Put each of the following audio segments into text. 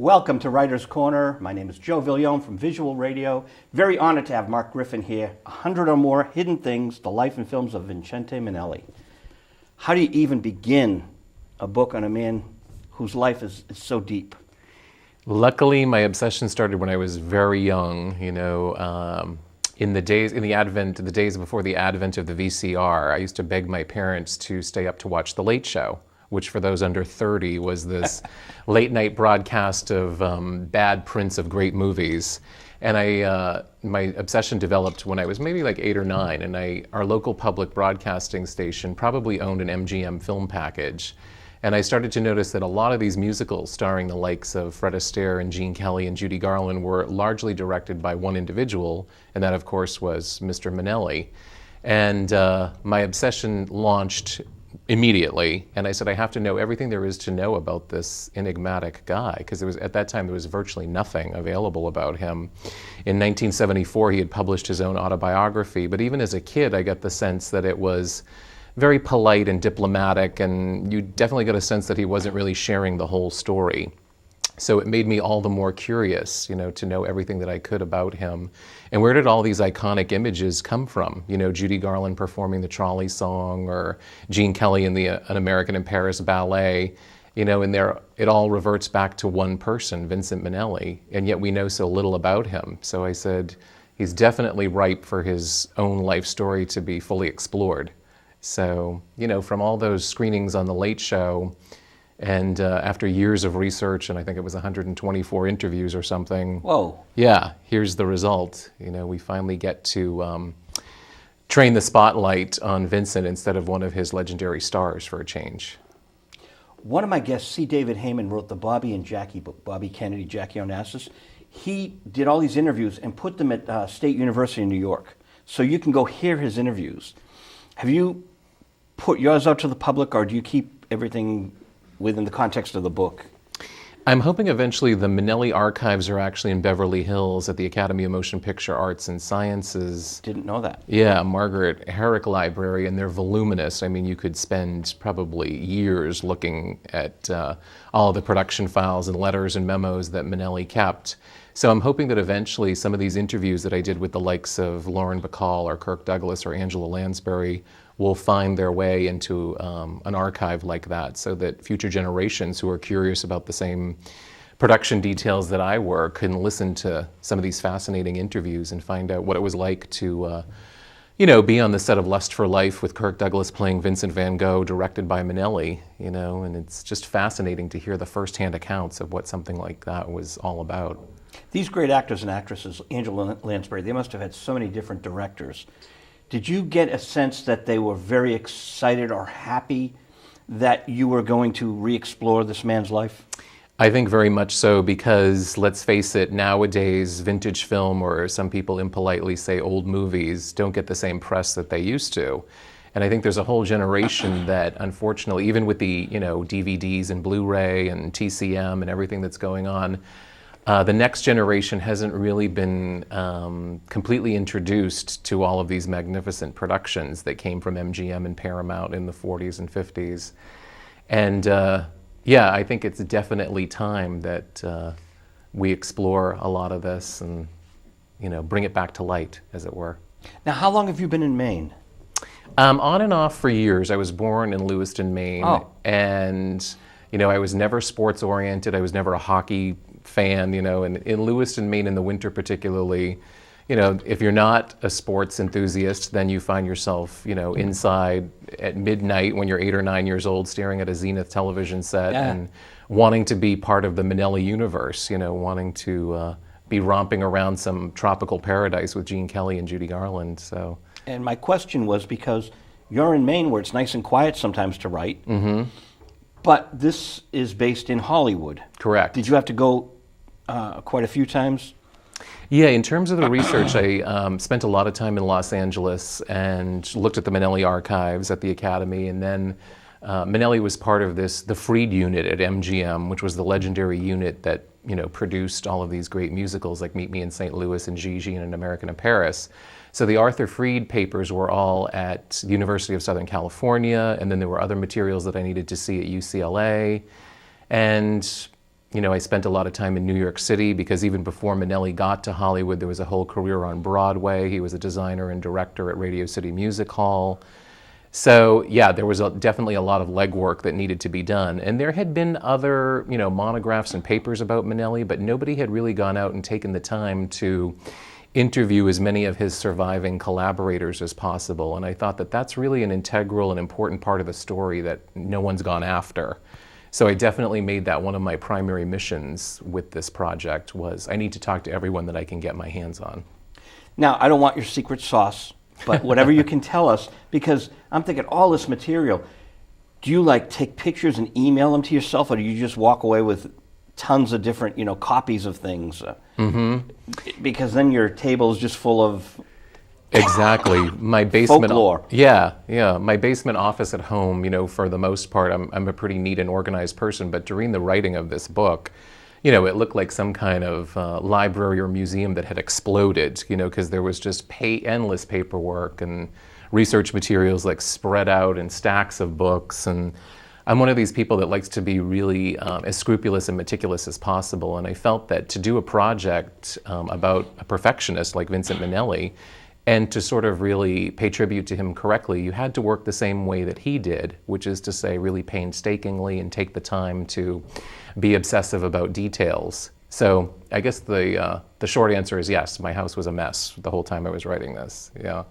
Welcome to Writer's Corner. My name is Joe Viglione from Visual Radio. Very honored to have Mark Griffin here. 100 or more hidden things, the life and films of Vincente Minnelli. How do you even begin a book on a man whose life is so deep? Luckily, my obsession started when I was very young. In the days before the advent of the VCR, I used to beg my parents to stay up to watch The Late Show, which for those under 30 was this late night broadcast of bad prints of great movies. And my obsession developed when I was maybe like 8 or 9, and our local public broadcasting station probably owned an MGM film package. And I started to notice that a lot of these musicals starring the likes of Fred Astaire and Gene Kelly and Judy Garland were largely directed by one individual, and that of course was Mr. Minnelli. And my obsession launched immediately, and I said, I have to know everything there is to know about this enigmatic guy, because at that time there was virtually nothing available about him. In 1974 he had published his own autobiography, but even as a kid I got the sense that it was very polite and diplomatic, and you definitely got a sense that he wasn't really sharing the whole story. So it made me all the more curious, to know everything that I could about him. And where did all these iconic images come from? Judy Garland performing the trolley song, or Gene Kelly in An American in Paris ballet. And there it all reverts back to one person, Vincent Minnelli, and yet we know so little about him. So I said, he's definitely ripe for his own life story to be fully explored. So, from all those screenings on The Late Show, and after years of research, and I think it was 124 interviews or something. Whoa. Yeah, here's the result. We finally get to train the spotlight on Vincent instead of one of his legendary stars for a change. One of my guests, C. David Heyman, wrote the Bobby and Jackie book, Bobby Kennedy, Jackie Onassis. He did all these interviews and put them at State University in New York. So you can go hear his interviews. Have you put yours out to the public, or do you keep everything within the context of the book? I'm hoping eventually the Minelli archives are actually in Beverly Hills at the Academy of Motion Picture Arts and Sciences. Didn't know that. Yeah, Margaret Herrick Library, and they're voluminous. I mean, you could spend probably years looking at all of the production files and letters and memos that Minnelli kept. So I'm hoping that eventually some of these interviews that I did with the likes of Lauren Bacall or Kirk Douglas or Angela Lansbury will find their way into an archive like that, so that future generations who are curious about the same production details that I were can listen to some of these fascinating interviews and find out what it was like to be on the set of Lust for Life with Kirk Douglas playing Vincent van Gogh, directed by Minnelli, and it's just fascinating to hear the firsthand accounts of what something like that was all about. These great actors and actresses, Angela Lansbury, they must have had so many different directors. Did you get a sense that they were very excited or happy that you were going to re-explore this man's life? I think very much so, because let's face it, nowadays vintage film, or some people impolitely say old movies, don't get the same press that they used to. And I think there's a whole generation that, unfortunately, even with the DVDs and Blu-ray and TCM and everything that's going on, the next generation hasn't really been completely introduced to all of these magnificent productions that came from MGM and Paramount in the 40s and 50s. And I think it's definitely time that we explore a lot of this and bring it back to light, as it were. Now, how long have you been in Maine? On and off for years. I was born in Lewiston, Maine, and I was never sports oriented. I was never a hockey fan, and in Lewiston, Maine, in the winter particularly, if you're not a sports enthusiast, then you find yourself, inside at midnight when you're 8 or 9 years old, staring at a Zenith television set and wanting to be part of the Minnelli universe, wanting to be romping around some tropical paradise with Gene Kelly and Judy Garland. So. And my question was, because you're in Maine where it's nice and quiet sometimes to write, but this is based in Hollywood. Correct. Did you have to go quite a few times? Yeah, in terms of the research, I spent a lot of time in Los Angeles and looked at the Minnelli archives at the Academy, and then Minnelli was part of the Freed unit at MGM, which was the legendary unit that produced all of these great musicals like Meet Me in St. Louis and Gigi and An American in Paris. So the Arthur Freed papers were all at the University of Southern California, and then there were other materials that I needed to see at UCLA. And I spent a lot of time in New York City because even before Minnelli got to Hollywood, there was a whole career on Broadway. He was a designer and director at Radio City Music Hall. So yeah, there was definitely a lot of legwork that needed to be done. And there had been other, monographs and papers about Minnelli, but nobody had really gone out and taken the time to interview as many of his surviving collaborators as possible. And I thought that that's really an integral and important part of the story that no one's gone after. So I definitely made that one of my primary missions with this project was I need to talk to everyone that I can get my hands on. Now, I don't want your secret sauce, but whatever you can tell us, because I'm thinking all this material, do you take pictures and email them to yourself, or do you just walk away with tons of different, copies of things? Because then your table is just full of exactly my basement folklore. Yeah. My basement office at home. For the most part, I'm a pretty neat and organized person. But during the writing of this book, it looked like some kind of library or museum that had exploded. Because there was just endless paperwork and research materials spread out in stacks of books. And I'm one of these people that likes to be really as scrupulous and meticulous as possible. And I felt that to do a project about a perfectionist like Vincent Minnelli, and to sort of really pay tribute to him correctly, you had to work the same way that he did, which is to say really painstakingly and take the time to be obsessive about details. So I guess the short answer is yes, my house was a mess the whole time I was writing this, yeah.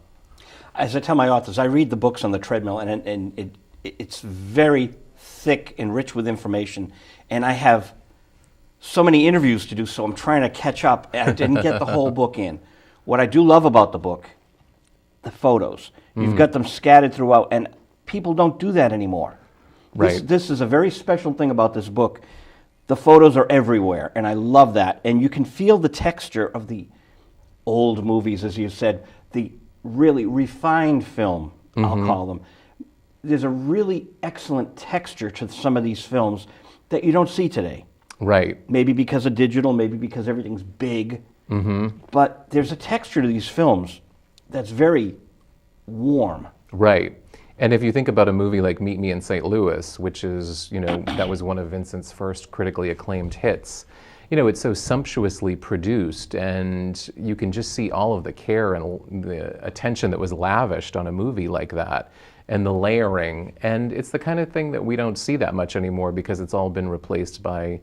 As I tell my authors, I read the books on the treadmill, and it's very thick and rich with information, and I have so many interviews to do, so I'm trying to catch up. I didn't get the whole book in. What I do love about the book, the photos. You've got them scattered throughout, and people don't do that anymore. Right. This is a very special thing about this book. The photos are everywhere, and I love that. And you can feel the texture of the old movies, as you said, the really refined film, I'll call them. There's a really excellent texture to some of these films that you don't see today. Right. Maybe because of digital, maybe because everything's big. But there's a texture to these films that's very warm. Right. And if you think about a movie like Meet Me in St. Louis, which is, that was one of Vincent's first critically acclaimed hits, it's so sumptuously produced, and you can just see all of the care and the attention that was lavished on a movie like that, and the layering. And it's the kind of thing that we don't see that much anymore because it's all been replaced by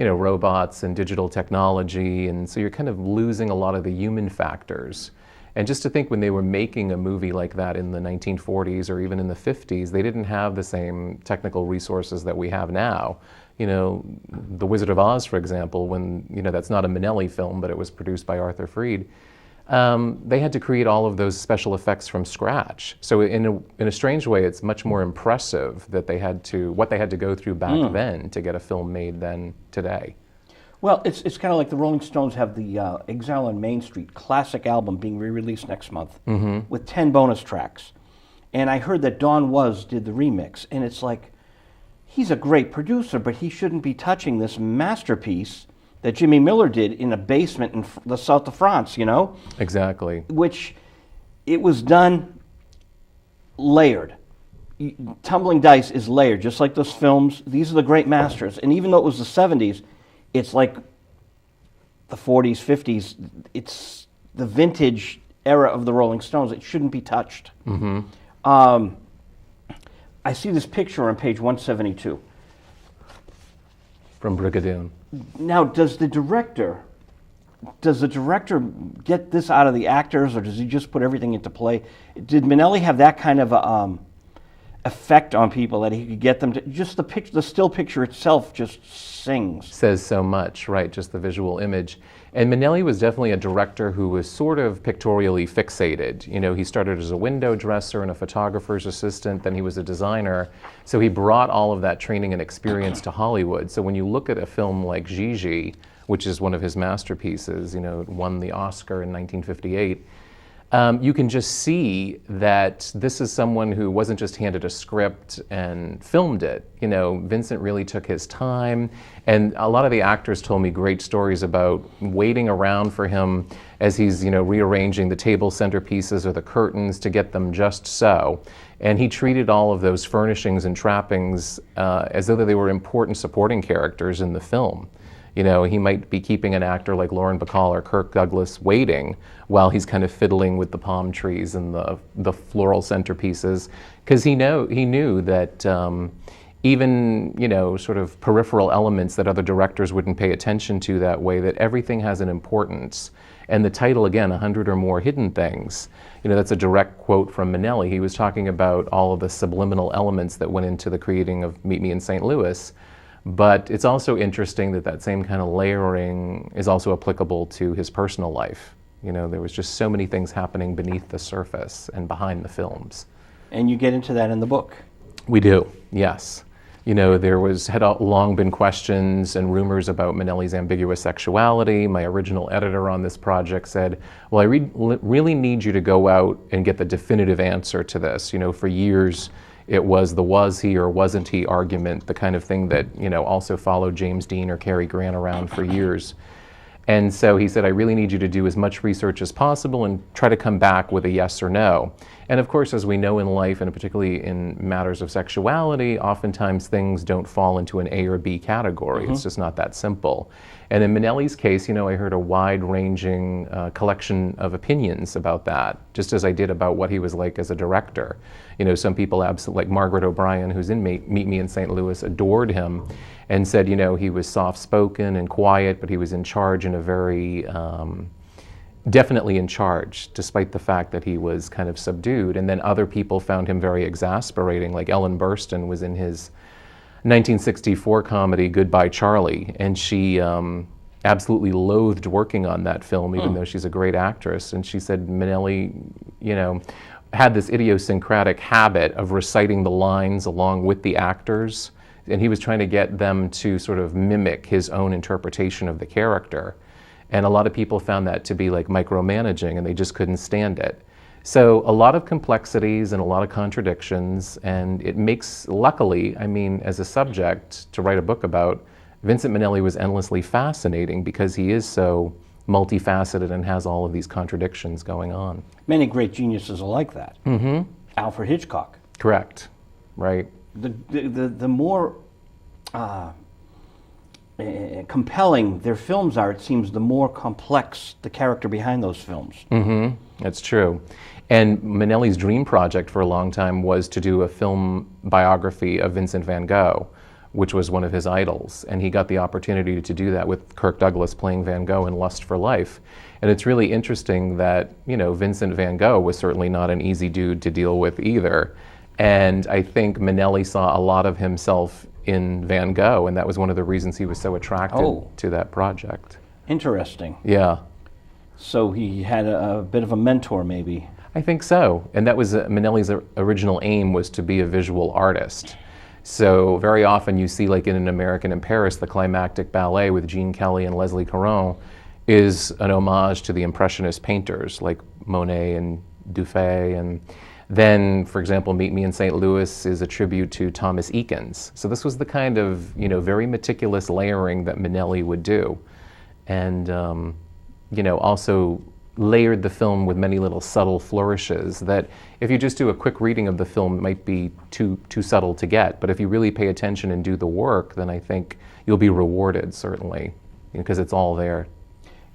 robots and digital technology, and so you're kind of losing a lot of the human factors. And just to think when they were making a movie like that in the 1940s or even in the 50s, they didn't have the same technical resources that we have now. The Wizard of Oz, for example, when, that's not a Minnelli film, but it was produced by Arthur Freed, they had to create all of those special effects from scratch. So in a strange way, it's much more impressive that what they had to go through back then to get a film made than today. Well, it's kind of like the Rolling Stones have the Exile on Main Street classic album being re-released next month with 10 bonus tracks. And I heard that Don Was did the remix, and it's like, he's a great producer, but he shouldn't be touching this masterpiece that Jimmy Miller did in a basement in the south of France, Exactly. Which it was done layered. Tumbling Dice is layered, just like those films. These are the great masters. And even though it was the 70s, it's like the 40s, 50s. It's the vintage era of the Rolling Stones. It shouldn't be touched. I see this picture on page 172. From Brigadoon. Now, does the director get this out of the actors, or does he just put everything into play? Did Minnelli have that kind of effect on people that he could get them to just the still picture itself just sings? Says so much, right? Just the visual image. And Minnelli was definitely a director who was sort of pictorially fixated. He started as a window dresser and a photographer's assistant, then he was a designer. So he brought all of that training and experience to Hollywood. So when you look at a film like Gigi, which is one of his masterpieces, it won the Oscar in 1958, You can just see that this is someone who wasn't just handed a script and filmed it. You know, Vincent really took his time, and a lot of the actors told me great stories about waiting around for him as he's, you know, rearranging the table centerpieces or the curtains to get them just so. And he treated all of those furnishings and trappings as though they were important supporting characters in the film. You know, he might be keeping an actor like Lauren Bacall or Kirk Douglas waiting while he's kind of fiddling with the palm trees and the floral centerpieces, because he knew that even, you know, sort of peripheral elements that other directors wouldn't pay attention to that way, that everything has an importance. And the title, again, 100 or More Hidden Things, you know, that's a direct quote from Minnelli. He was talking about all of the subliminal elements that went into the creating of Meet Me in St. Louis. But it's also interesting that that same kind of layering is also applicable to his personal life. You know, there was just so many things happening beneath the surface and behind the films. And you get into that in the book. We do, yes. You know, had long been questions and rumors about Minnelli's ambiguous sexuality. My original editor on this project said, well, I really need you to go out and get the definitive answer to this. You know, for years, it was the was he or wasn't he argument, the kind of thing that, you know, also followed James Dean or Cary Grant around for years. And so he said, I really need you to do as much research as possible and try to come back with a yes or no. And of course, as we know in life, and particularly in matters of sexuality, oftentimes things don't fall into an A or B category. It's just not that simple. And in Minnelli's case, you know, I heard a wide-ranging collection of opinions about that, just as I did about what he was like as a director. You know, some people, like Margaret O'Brien, who's in Meet Me in St. Louis, adored him and said, you know, he was soft-spoken and quiet, but he was in charge in a very, definitely in charge, despite the fact that he was kind of subdued. And then other people found him very exasperating, like Ellen Burstyn was in his 1964 comedy Goodbye Charlie, and she absolutely loathed working on that film, even though she's a great actress. And she said Minnelli, you know, had this idiosyncratic habit of reciting the lines along with the actors, and he was trying to get them to sort of mimic his own interpretation of the character. And a lot of people found that to be like micromanaging, and they just couldn't stand it. So a lot of complexities and a lot of contradictions, and it makes, luckily, I mean, as a subject to write a book about, Vincent Minnelli was endlessly fascinating because he is so multifaceted and has all of these contradictions going on. Many great geniuses are like that. Alfred Hitchcock. Correct, right. The more compelling their films are, it seems, the more complex the character behind those films. That's true. And Minnelli's dream project for a long time was to do a film biography of Vincent van Gogh, which was one of his idols. And he got the opportunity to do that with Kirk Douglas playing Van Gogh in Lust for Life. And it's really interesting that, you know, Vincent van Gogh was certainly not an easy dude to deal with either. And I think Minnelli saw a lot of himself in Van Gogh, and that was one of the reasons he was so attracted to that project. Interesting. Yeah. So he had a bit of a mentor, maybe. I think so. And that was Minnelli's original aim, was to be a visual artist. So very often you see, like in An American in Paris, the climactic ballet with Gene Kelly and Leslie Caron is an homage to the Impressionist painters like Monet and Dufay. And then, for example, Meet Me in St. Louis is a tribute to Thomas Eakins. So this was the kind of, you know, very meticulous layering that Minnelli would do. And, you know, also layered the film with many little subtle flourishes that if you just do a quick reading of the film, it might be too subtle to get. But if you really pay attention and do the work, then I think you'll be rewarded, certainly, because it's all there.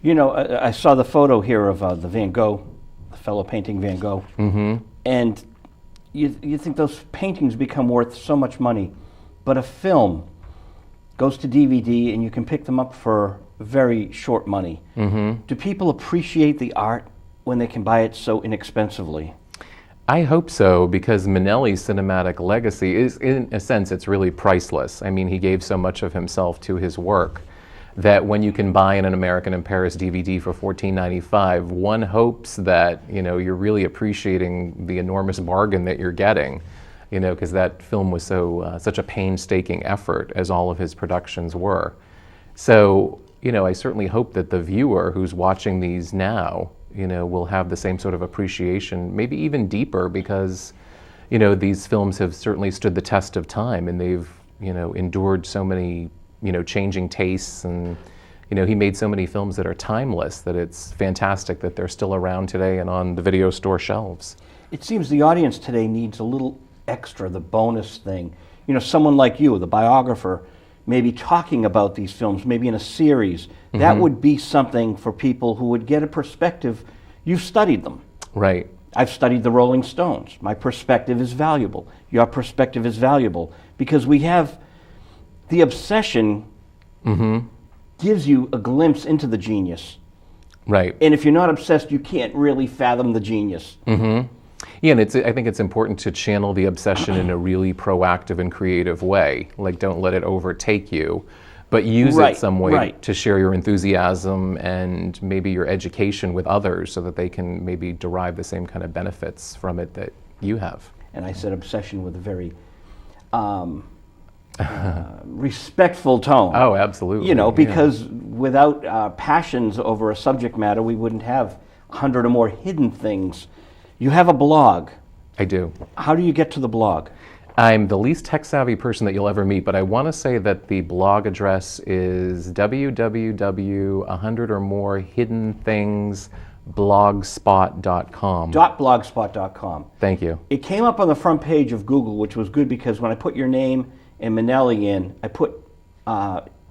You know, I saw the photo here of the Van Gogh, the fellow painting Van Gogh. And you think those paintings become worth so much money, but a film goes to DVD and you can pick them up for very short money. Do people appreciate the art when they can buy it so inexpensively? I hope so, because Minnelli's cinematic legacy is, in a sense, it's really priceless. I mean, he gave so much of himself to his work that when you can buy An American in Paris DVD for $14.95, one hopes that, you know, you're really appreciating the enormous bargain that you're getting, you know, because that film was so such a painstaking effort, as all of his productions were. So, you know, I certainly hope that the viewer who's watching these now will have the same sort of appreciation, maybe even deeper, because these films have certainly stood the test of time, and they've endured so many changing tastes, and he made so many films that are timeless that it's fantastic that they're still around today and on the video store shelves. It seems the audience today needs a little extra, the bonus thing. Someone like you, the biographer, maybe talking about these films, maybe in a series. That would be something for people who would get a perspective. You've studied them. Right. I've studied the Rolling Stones. My perspective is valuable. Your perspective is valuable because we have the obsession gives you a glimpse into the genius. Right. And if you're not obsessed, you can't really fathom the genius. Yeah, and I think it's important to channel the obsession in a really proactive and creative way. Like, don't let it overtake you, but use it some way to share your enthusiasm and maybe your education with others so that they can maybe derive the same kind of benefits from it that you have. And I said obsession with a very respectful tone. Oh, absolutely. Because without passions over a subject matter, we wouldn't have 100 or more hidden things. You have a blog. I do. How do you get to the blog? I'm the least tech-savvy person that you'll ever meet, but I want to say that the blog address is www.100ormorehiddenthings.blogspot.com. .blogspot.com. Thank you. It came up on the front page of Google, which was good because when I put your name and Minelli in, I put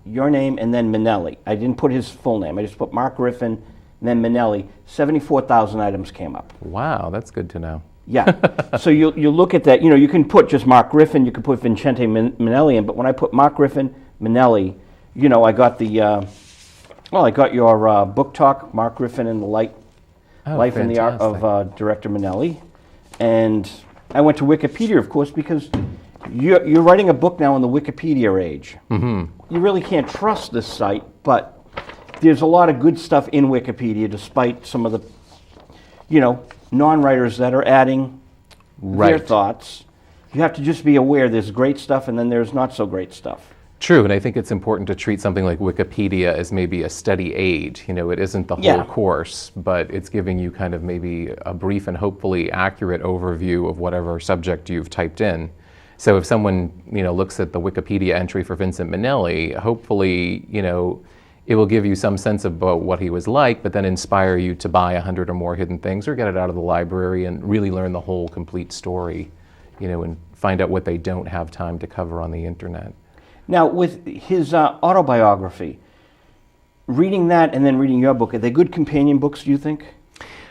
your name and then Minelli. I didn't put his full name. I just put Mark Griffin and then Minelli. 74,000 items came up. Wow, that's good to know. Yeah. So you look at that. You can put just Mark Griffin. You can put Vincente Minnelli in. But when I put Mark Griffin, Minelli, I got the I got your book talk, Mark Griffin and the Life and the Art of Director Minelli, and I went to Wikipedia, of course, because you're writing a book now in the Wikipedia age. You really can't trust this site, but there's a lot of good stuff in Wikipedia, despite some of the non-writers that are adding their thoughts. You have to just be aware there's great stuff and then there's not so great stuff. True, and I think it's important to treat something like Wikipedia as maybe a study aid. It isn't the whole course, but it's giving you kind of maybe a brief and hopefully accurate overview of whatever subject you've typed in. So if someone, looks at the Wikipedia entry for Vincent Minnelli, hopefully, it will give you some sense about what he was like, but then inspire you to buy 100 or more hidden things or get it out of the library and really learn the whole complete story, and find out what they don't have time to cover on the internet. Now, with his autobiography, reading that and then reading your book, are they good companion books, do you think?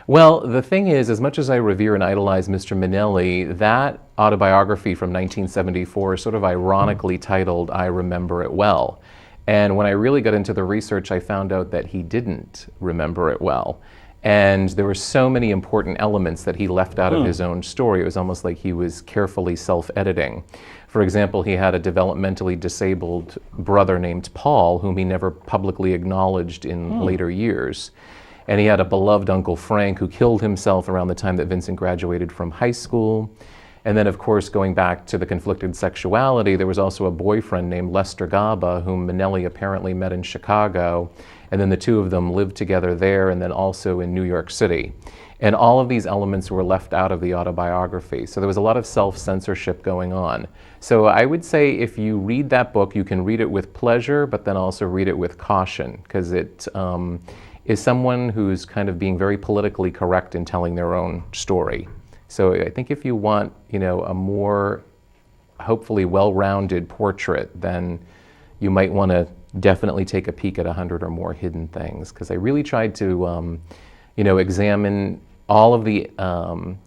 Well, the thing is, as much as I revere and idolize Mr. Minnelli, that autobiography from 1974 is sort of ironically titled, I Remember It Well. And when I really got into the research, I found out that he didn't remember it well. And there were so many important elements that he left out of his own story. It was almost like he was carefully self-editing. For example, he had a developmentally disabled brother named Paul, whom he never publicly acknowledged in later years. And he had a beloved Uncle Frank who killed himself around the time that Vincent graduated from high school. And then, of course, going back to the conflicted sexuality, there was also a boyfriend named Lester Gaba, whom Minnelli apparently met in Chicago. And then the two of them lived together there and then also in New York City. And all of these elements were left out of the autobiography. So there was a lot of self-censorship going on. So I would say if you read that book, you can read it with pleasure, but then also read it with caution, because it is someone who's kind of being very politically correct in telling their own story. So I think if you want, a more hopefully well-rounded portrait, then you might want to definitely take a peek at 100 or more hidden things, because I really tried to, examine all of the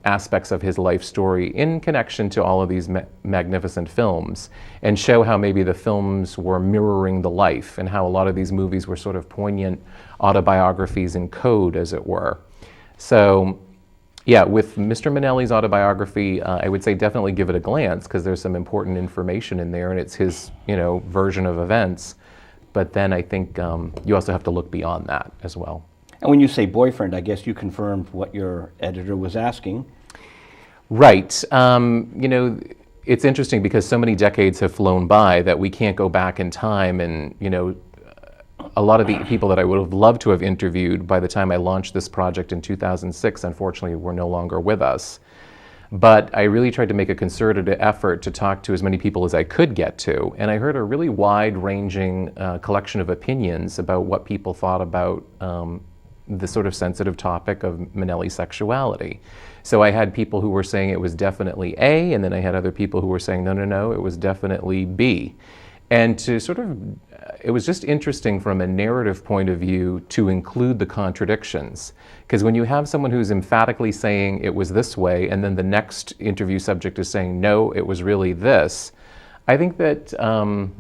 aspects of his life story in connection to all of these magnificent films, and show how maybe the films were mirroring the life, and how a lot of these movies were sort of poignant autobiographies in code, as it were. So, yeah, with Mr. Minnelli's autobiography, I would say definitely give it a glance, because there's some important information in there, and it's his, version of events. But then I think you also have to look beyond that as well. And when you say boyfriend, I guess you confirmed what your editor was asking. Right. It's interesting because so many decades have flown by that we can't go back in time and, a lot of the people that I would have loved to have interviewed by the time I launched this project in 2006, unfortunately, were no longer with us. But I really tried to make a concerted effort to talk to as many people as I could get to. And I heard a really wide-ranging collection of opinions about what people thought about the sort of sensitive topic of Minnelli sexuality. So I had people who were saying it was definitely A, and then I had other people who were saying, no, it was definitely B. And to sort of, it was just interesting from a narrative point of view to include the contradictions. Because when you have someone who's emphatically saying it was this way, and then the next interview subject is saying, no, it was really this, I think that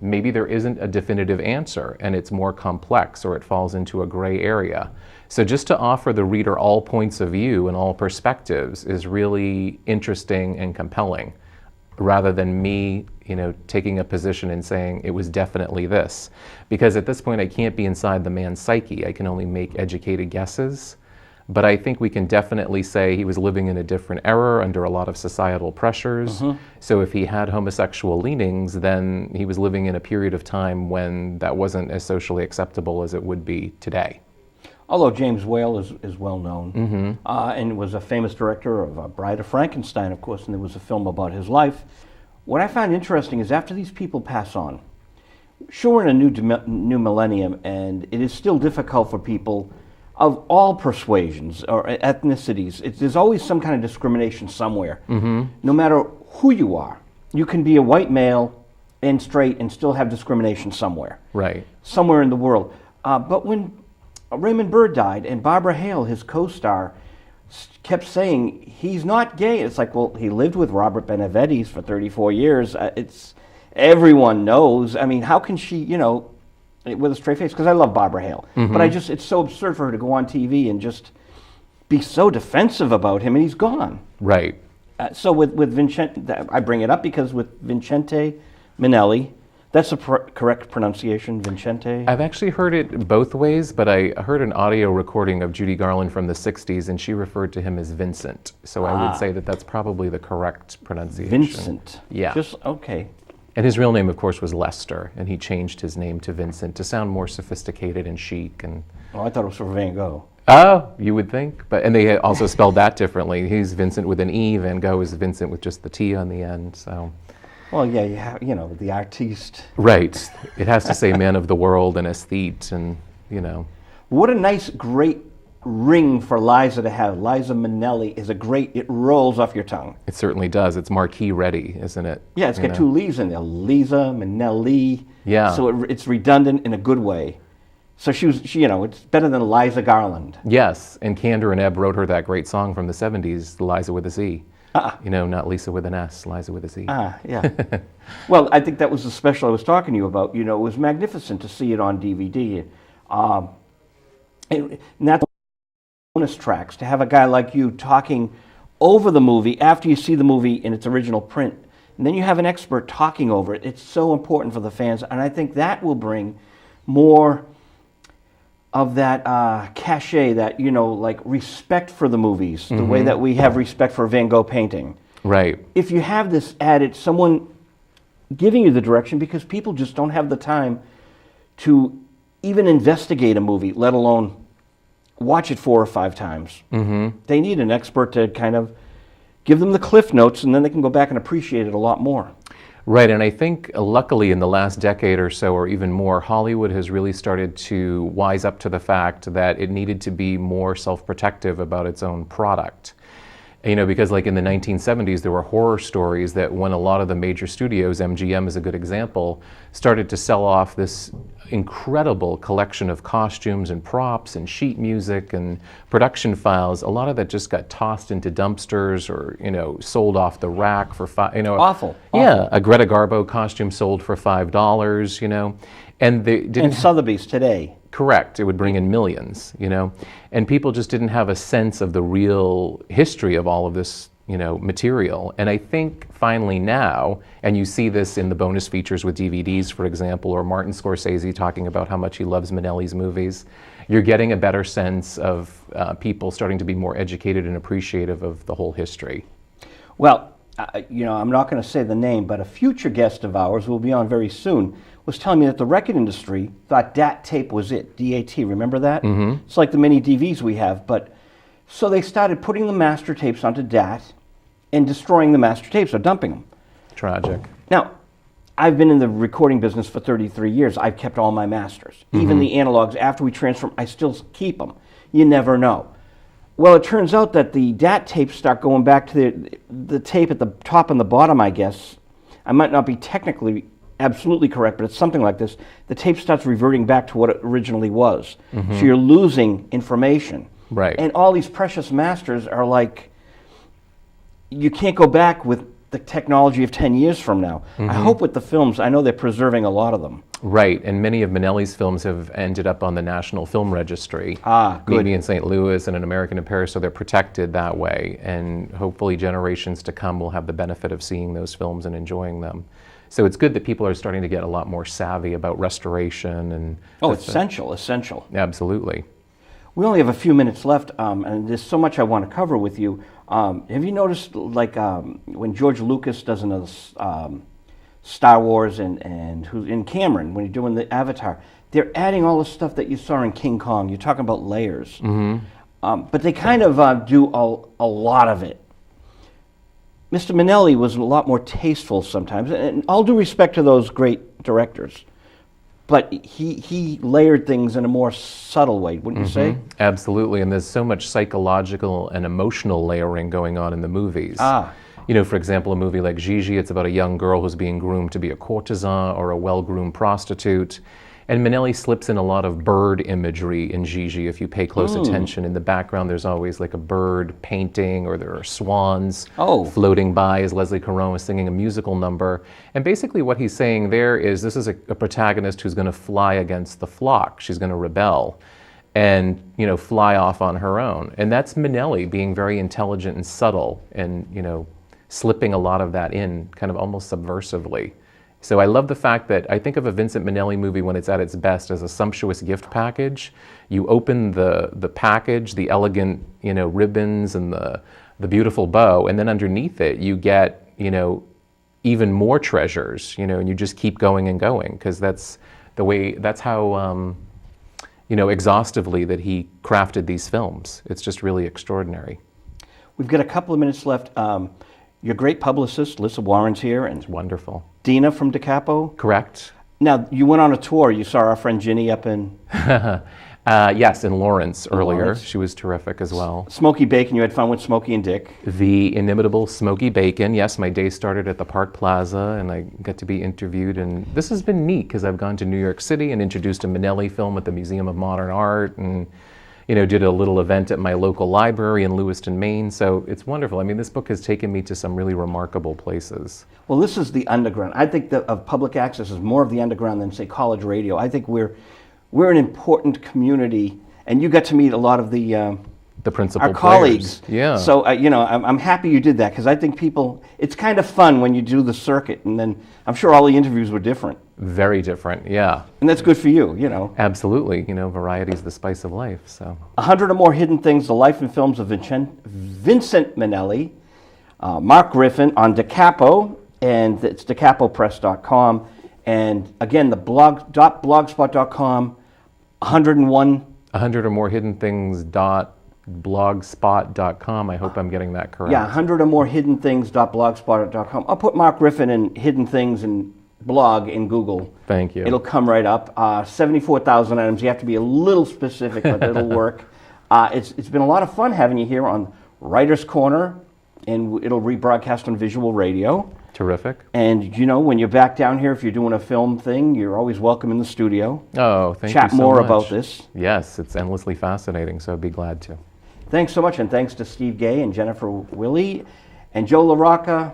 maybe there isn't a definitive answer, and it's more complex, or it falls into a gray area. So just to offer the reader all points of view and all perspectives is really interesting and compelling, rather than me, taking a position and saying it was definitely this. Because at this point I can't be inside the man's psyche. I can only make educated guesses. But I think we can definitely say he was living in a different era under a lot of societal pressures. So if he had homosexual leanings, then he was living in a period of time when that wasn't as socially acceptable as it would be today. Although James Whale is well known, and was a famous director of Bride of Frankenstein, of course, and there was a film about his life. What I find interesting is after these people pass on, sure, we're in a new millennium, and it is still difficult for people of all persuasions or ethnicities. There's always some kind of discrimination somewhere. No matter who you are, you can be a white male and straight and still have discrimination somewhere. Right. Somewhere in the world. But when Raymond Burr died, and Barbara Hale, his co-star, kept saying he's not gay. It's like, well, he lived with Robert Benavides for 34 years. Everyone knows. I mean, how can she, with a straight face? Because I love Barbara Hale, but it's so absurd for her to go on TV and just be so defensive about him, and he's gone. Right. So with Vincente, I bring it up because with Vincente Minnelli. That's the correct pronunciation, Vincente? I've actually heard it both ways, but I heard an audio recording of Judy Garland from the 60s, and she referred to him as Vincent. So I would say that that's probably the correct pronunciation. Vincent. Yeah. Okay. And his real name, of course, was Lester, and he changed his name to Vincent to sound more sophisticated and chic. And oh, I thought it was for Van Gogh. Oh, you would think. And they also spelled that differently. He's Vincent with an E, Van Gogh is Vincent with just the T on the end, so... Well, yeah, you have, the artiste. Right. It has to say man of the world and aesthete and, What a nice, great ring for Liza to have. Liza Minnelli is it rolls off your tongue. It certainly does. It's marquee ready, isn't it? Yeah, it's got two Lees in there. Liza, Minnelli. Yeah. So it's redundant in a good way. So she it's better than Liza Garland. Yes, and Kander and Ebb wrote her that great song from the 70s, Liza with a Z. Not Lisa with an S, Liza with a Z. Yeah. Well, I think that was the special I was talking to you about. It was magnificent to see it on DVD. And not bonus tracks, to have a guy like you talking over the movie after you see the movie in its original print. And then you have an expert talking over it. It's so important for the fans. And I think that will bring more of that cachet, that, like respect for the movies, the way that we have respect for Van Gogh painting. Right. If you have this added, someone giving you the direction, because people just don't have the time to even investigate a movie, let alone watch it 4 or 5 times. They need an expert to kind of give them the cliff notes, and then they can go back and appreciate it a lot more. Right, and I think luckily in the last decade or so, or even more, Hollywood has really started to wise up to the fact that it needed to be more self-protective about its own product. Because like in the 1970s, there were horror stories that when a lot of the major studios, MGM is a good example, started to sell off this incredible collection of costumes and props and sheet music and production files, a lot of that just got tossed into dumpsters or, sold off the rack for Awful. Yeah, a Greta Garbo costume sold for $5, and they didn't... And Sotheby's today. Correct. It would bring in millions, and people just didn't have a sense of the real history of all of this, material. And I think finally now, and you see this in the bonus features with DVDs, for example, or Martin Scorsese talking about how much he loves Minnelli's movies, you're getting a better sense of people starting to be more educated and appreciative of the whole history. Well, I'm not going to say the name, but a future guest of ours will be on very soon. was telling me that the record industry thought DAT tape was it, DAT, remember that? Mm-hmm. It's like the mini DVs we have, so they started putting the master tapes onto DAT and destroying the master tapes or dumping them. Tragic. Now, I've been in the recording business for 33 years. I've kept all my masters. Even the analogs, after we transfer them, I still keep them. You never know. Well, it turns out that the DAT tapes start going back to the tape at the top and the bottom, I guess. I might not be technically absolutely correct, but it's something like this. The tape starts reverting back to what it originally was. So you're losing information. Right. And all these precious masters are like, you can't go back with the technology of 10 years from now. I hope with the films, I know they're preserving a lot of them. Right, and many of Minnelli's films have ended up on the National Film Registry. Ah, good. Maybe in St. Louis and An American in Paris, so they're protected that way. And hopefully generations to come will have the benefit of seeing those films and enjoying them. So it's good that people are starting to get a lot more savvy about restoration and... Oh, essential. Absolutely. We only have a few minutes left, and there's so much I want to cover with you. Have you noticed, like, when George Lucas does another Star Wars and who's in Cameron, when he's doing the Avatar, they're adding all the stuff that you saw in King Kong. You're talking about layers. But they kind of do a lot of it. Mr. Minnelli was a lot more tasteful sometimes, and all due respect to those great directors. But he layered things in a more subtle way, wouldn't you say? Absolutely, and there's so much psychological and emotional layering going on in the movies. You know, for example, a movie like Gigi, it's about a young girl who's being groomed to be a courtesan or a well-groomed prostitute. And Minnelli slips in a lot of bird imagery in Gigi. If you pay close attention, in the background there's always like a bird painting, or there are swans floating by as Leslie Caron is singing a musical number. And basically what he's saying there is this is a protagonist who's going to fly against the flock. She's going to rebel and, you know, fly off on her own. And that's Minnelli being very intelligent and subtle and, you know, slipping a lot of that in kind of almost subversively. So I love the fact that I think of a Vincent Minnelli movie when it's at its best as a sumptuous gift package. You open the package, the elegant, you know, ribbons and the beautiful bow, and then underneath it you get, you know, even more treasures, you know, and you just keep going and going, because that's how, you know, exhaustively that he crafted these films. It's just really extraordinary. We've got a couple of minutes left. Your great publicist, Lisa Warren's here, and It's wonderful. Dina from Da Capo. Correct. Now, you went on a tour. You saw our friend Ginny up in... Yes, in Lawrence earlier. Lawrence. She was terrific as well. Smokey Bacon. You had fun with Smokey and Dick. The inimitable Smokey Bacon. Yes, my day started at the Park Plaza, and I got to be interviewed. And this has been neat because I've gone to New York City and introduced a Minnelli film at the Museum of Modern Art, and you know, did a little event at my local library in Lewiston, Maine. So it's wonderful. I mean, this book has taken me to some really remarkable places. Well, this is the underground. I think that of public access is more of the underground than, say, college radio. I think we're an important community, and you got to meet a lot of the principal our colleagues. Yeah. So you know, I'm happy you did that, because I think people. It's kind of fun when you do the circuit, and then I'm sure all the interviews were different. Very different. Yeah. And that's good for you, you know. Absolutely. You know, variety is the spice of life. So. 100 or More Hidden Things: The Life and Films of Vincent Minnelli, Mark Griffin on Da Capo, and it's dacapopress.com. And again, the blogspot.com, 101. 100 or More Hidden Things.blogspot.com. I hope I'm getting that correct. Yeah, 100 or More Hidden Things.blogspot.com. I'll put Mark Griffin and Hidden Things and blog in Google. Thank you. It'll come right up. 74,000 items. You have to be a little specific, but it'll work. It's been a lot of fun having you here on Writer's Corner, and it'll rebroadcast on visual radio. Terrific. And you know, when you're back down here, if you're doing a film thing, you're always welcome in the studio. Oh, thank you so much. Chat more about this. Yes, it's endlessly fascinating, so I'd be glad to. Thanks so much, and thanks to Steve Gay and Jennifer Willey and Joe LaRocca,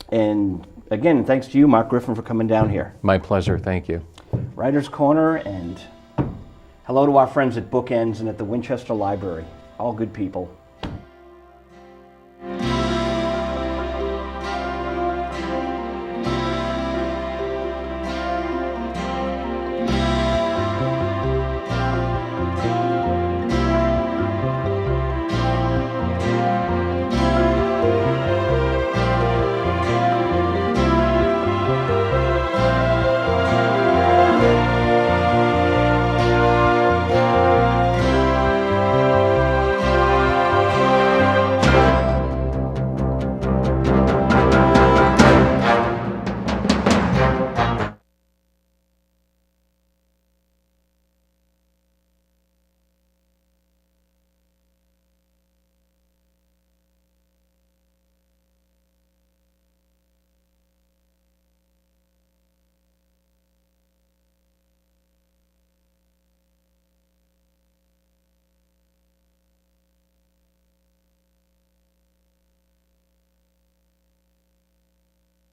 and again, thanks to you, Mark Griffin, for coming down here. My pleasure, thank you. Writer's Corner, and hello to our friends at Bookends and at the Winchester Library. All good people.